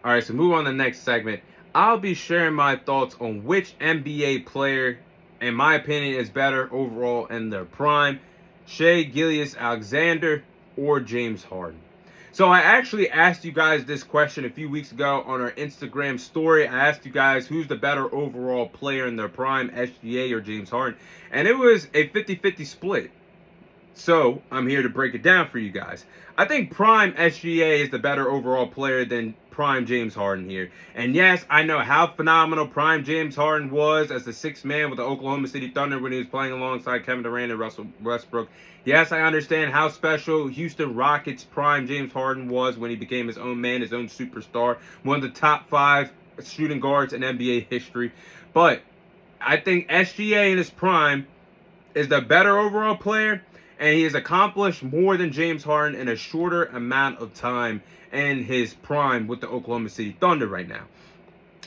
All right, so move on to the next segment. I'll be sharing my thoughts on which NBA player, in my opinion, is better overall in their prime, Shai Gilgeous-Alexander or James Harden. So I actually asked you guys this question a few weeks ago on our Instagram story. I asked you guys who's the better overall player in their prime, SGA or James Harden, and it was a 50-50 split. So I'm here to break it down for you guys. I think prime SGA is the better overall player than prime James Harden here. And yes, I know how phenomenal prime James Harden was as the sixth man with the Oklahoma City Thunder when he was playing alongside Kevin Durant and Russell Westbrook. Yes, I understand how special Houston Rockets prime James Harden was when he became his own man, his own superstar, one of the top 5 shooting guards in NBA history. But I think SGA in his prime is the better overall player, and he has accomplished more than James Harden in a shorter amount of time in his prime with the Oklahoma City Thunder right now.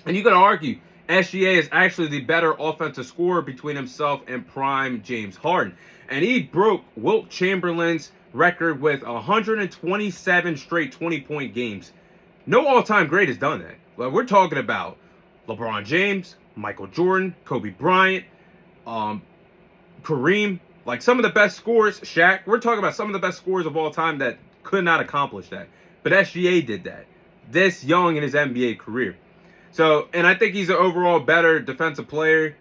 And you could argue SGA is actually the better offensive scorer between himself and prime James Harden. And he broke Wilt Chamberlain's record with 127 straight 20-point games. No all-time great has done that. Well, we're talking about LeBron James, Michael Jordan, Kobe Bryant, Kareem, like some of the best scorers, Shaq. We're talking about some of the best scorers of all time that could not accomplish that. But SGA did that this young in his NBA career. So, and I think he's an overall better defensive player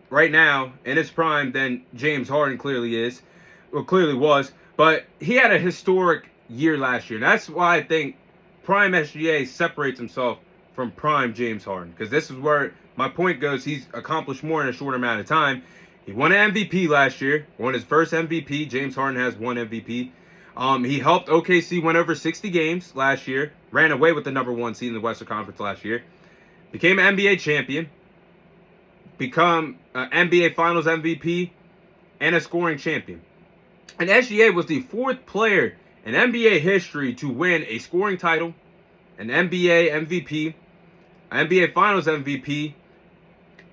right now in his prime than James Harden clearly is, or clearly was. But he had a historic year last year. And that's why I think prime SGA separates himself from prime James Harden. Because this is where my point goes. He's accomplished more in a short amount of time. He won an MVP last year, won his first MVP. James Harden has one MVP. He helped OKC win over 60 games last year, ran away with the number 1 seed in the Western Conference last year, became an NBA champion, become an NBA Finals MVP, and a scoring champion. And SGA was the 4th player in NBA history to win a scoring title, an NBA MVP, an NBA Finals MVP,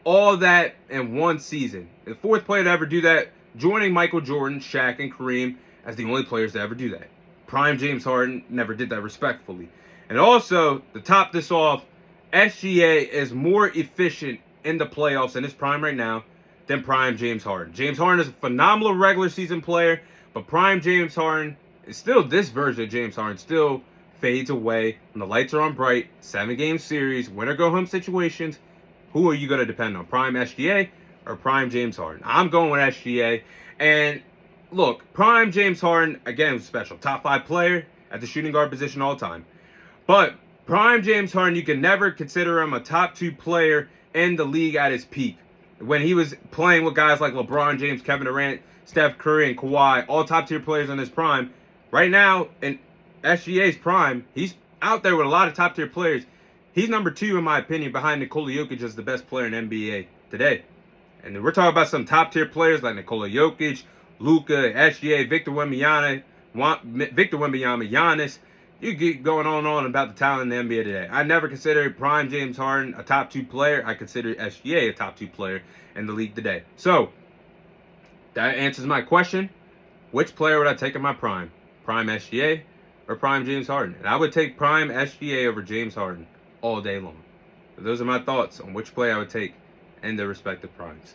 all that in one season. The 4th player to ever do that, joining Michael Jordan, Shaq, and Kareem as the only players to ever do that. Prime James Harden never did that respectfully. And also, to top this off, SGA is more efficient in the playoffs in his prime right now than prime James Harden. James Harden is a phenomenal regular season player, but prime James Harden is still, this version of James Harden still fades away when the lights are on bright, 7-game series, winner-go-home situations. Who are you going to depend on, prime SGA or prime James Harden? I'm going with SGA. And look, prime James Harden, again, was special. Top 5 player at the shooting guard position all time. But prime James Harden, you can never consider him a top 2 player in the league at his peak. When he was playing with guys like LeBron James, Kevin Durant, Steph Curry, and Kawhi, all top-tier players in his prime. Right now, in SGA's prime, he's out there with a lot of top-tier players. He's number 2, in my opinion, behind Nikola Jokic as the best player in NBA today. And we're talking about some top-tier players like Nikola Jokic, Luka, SGA, Victor Wembanyama, Giannis. You get going on and on about the talent in the NBA today. I never considered prime James Harden a top 2 player. I consider SGA a top 2 player in the league today. So, that answers my question. Which player would I take in my prime? Prime SGA or prime James Harden? And I would take prime SGA over James Harden all day long. So those are my thoughts on which player I would take in their respective primes.